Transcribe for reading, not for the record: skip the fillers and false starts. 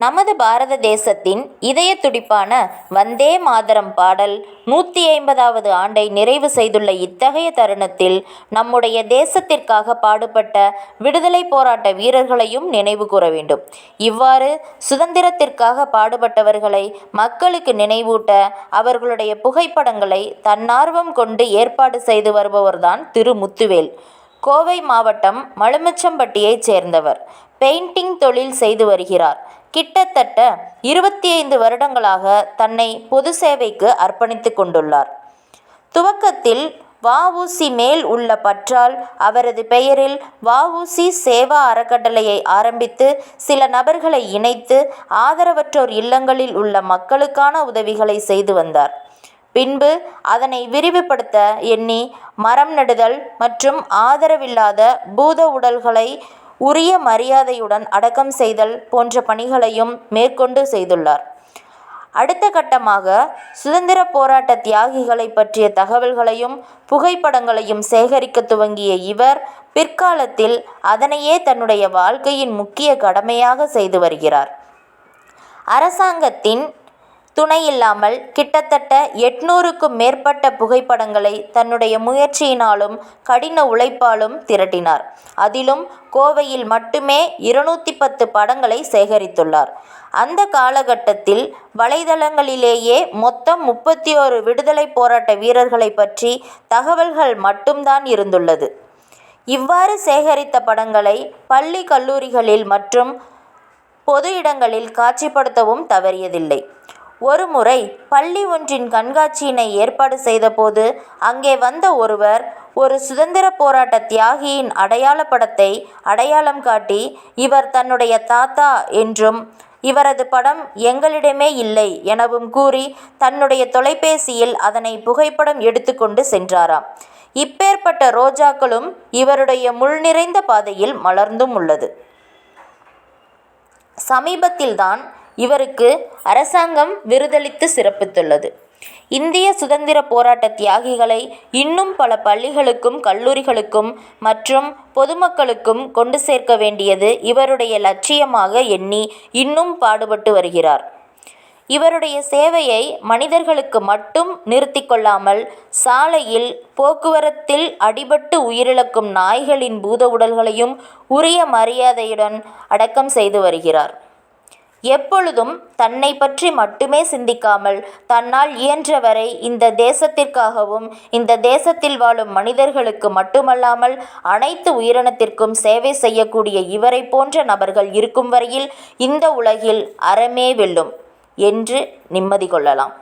நமது பாரத தேசத்தின் இதய துடிப்பான வந்தே மாதரம் பாடல் 150வது ஆண்டை நிறைவு செய்துள்ள இத்தகைய தருணத்தில் நம்முடைய தேசத்திற்காக பாடுபட்ட விடுதலை போராட்ட வீரர்களையும் நினைவு கூற வேண்டும். இவ்வாறு சுதந்திரத்திற்காக பாடுபட்டவர்களை மக்களுக்கு நினைவூட்ட அவர்களுடைய புகைப்படங்களை தன்னார்வம் கொண்டு ஏற்பாடு செய்து வருபவர்தான் திரு முத்துவேல். கோவை மாவட்டம் மலுமிச்சம்பட்டியைச் சேர்ந்தவர். பெயிண்டிங் தொழில் செய்து வருகிறார். கிட்டத்தட்ட 25 வருடங்களாக தன்னை பொது சேவைக்கு அர்ப்பணித்து கொண்டுள்ளார். துவக்கத்தில் வ.உ.சி. மேல் உள்ள பற்றால் அவரது பெயரில் வ.உ.சி. சேவா அறக்கட்டளையை ஆரம்பித்து சில நபர்களை இணைத்து ஆதரவற்றோர் இல்லங்களில் உள்ள மக்களுக்கான உதவிகளை செய்து வந்தார். பின்பு அதனை விரிவுபடுத்த எண்ணி மரம் நடுதல் மற்றும் ஆதரவில்லாத பூத உடல்களை உரிய மரியாதையுடன் அடக்கம் செய்தல் போன்ற பணிகளையும் மேற்கொண்டு செய்துள்ளார். அடுத்த கட்டமாக சுதந்திர போராட்ட தியாகிகளை பற்றிய தகவல்களையும் புகைப்படங்களையும் சேகரிக்க துவங்கிய இவர் பிற்காலத்தில் அதனையே தன்னுடைய வாழ்க்கையின் முக்கிய கடமையாக செய்து வருகிறார். அரசாங்கத்தின் துணையில்லாமல் கிட்டத்தட்ட 800க்கும் மேற்பட்ட புகைப்படங்களை தன்னுடைய முயற்சியினாலும் கடின உழைப்பாலும் திரட்டினார். அதிலும் கோவையில் மட்டுமே 210 படங்களை சேகரித்துள்ளார். அந்த காலகட்டத்தில் வலைதளங்களிலேயே மொத்தம் 31 விடுதலை போராட்ட வீரர்களை பற்றி தகவல்கள் மட்டும்தான் இருந்துள்ளது. இவ்வாறு சேகரித்த படங்களை பள்ளி கல்லூரிகளில் மற்றும் பொது இடங்களில் காட்சிப்படுத்தவும் தவறியதில்லை. ஒருமுறை பள்ளி ஒன்றின் கண்காட்சியினை ஏற்பாடு செய்தபோது அங்கே வந்த ஒருவர் ஒரு சுதந்திர போராட்ட தியாகியின் அடையாள படத்தை அடையாளம் காட்டி இவர் தன்னுடைய தாத்தா என்றும் இவரது படம் எங்களிடமே இல்லை எனவும் கூறி தன்னுடைய தொலைபேசியில் அதனை புகைப்படம் எடுத்துக்கொண்டு சென்றாராம். இப்பேற்பட்ட ரோஜாக்களும் இவருடைய முள் நிறைந்த பாதையில் மலர்ந்தும் உள்ளது. சமீபத்தில்தான் இவருக்கு அரசாங்கம் விருதளித்து சிறப்பித்துள்ளது. இந்திய சுதந்திர போராட்ட தியாகிகளை இன்னும் பல பள்ளிகளுக்கும் கல்லூரிகளுக்கும் மற்றும் பொதுமக்களுக்கும் கொண்டு சேர்க்க வேண்டியது இவருடைய லட்சியமாக எண்ணி இன்னும் பாடுபட்டு வருகிறார். இவருடைய சேவையை மனிதர்களுக்கு மட்டும் நிறுத்தி கொள்ளாமல் சாலையில் போக்குவரத்தில் அடிபட்டு உயிரிழக்கும் நாய்களின் பூத உடல்களையும் உரிய மரியாதையுடன் அடக்கம் செய்து வருகிறார். எப்பொழுதும் தன்னை பற்றி மட்டுமே சிந்திக்காமல் தன்னால் இயன்றவரை இந்த தேசத்திற்காகவும் இந்த தேசத்தில் வாழும் மனிதர்களுக்கு மட்டுமல்லாமல் அனைத்து உயிரினத்திற்கும் சேவை செய்யக்கூடிய இவரை போன்ற நபர்கள் இருக்கும் வரையில் இந்த உலகில் அறமே வெல்லும் என்று நிம்மதி கொள்ளலாம்.